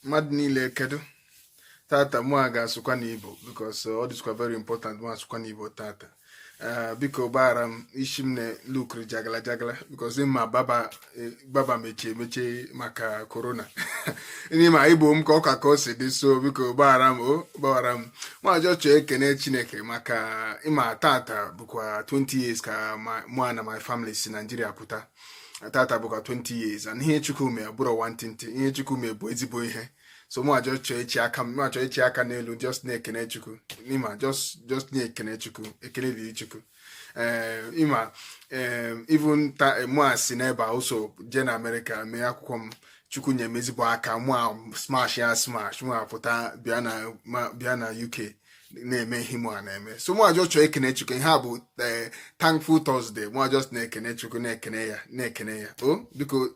mmadụ niile kedu tata mụ a ga-asụkwa n'Igbo because ọ dịskwa very important mụ asụkwa n'Igbo tata. Biko gbara m isi m na lukri jagala jagala because ma baba mechie maka corona n'ime Igbo m ka ọka ka o si dị, so biko gbara m mụ ajọ chọọ ekene Chineke maka ịma tata bụkwa 20 years ka mụ na my family si Nigeria pụta. Tata bụkwa 20 years and ihe Chukwu mee bụrụ nwantịntị, ihe Chukwu mee bụ ezigbo ihe. So mụ ajọ chọọ ichi aka n'elu just na-ekene Chukwu n'ima just na-ekene Chukwu, ekele dị Chukwu. Even mụ a si n'ebe a also jee na America mee akwụkwọ m, Chukwu nye m ezigbo aka, mụ a smash mụ a pụta bịa na UK na-eme ihe mụ a na-eme. So mụ ajọ chọọ ekene Chukwu, ihe a bụ Thankful Thursday, mụ ajọ na-ekene Chukwu na-ekene ya. O biko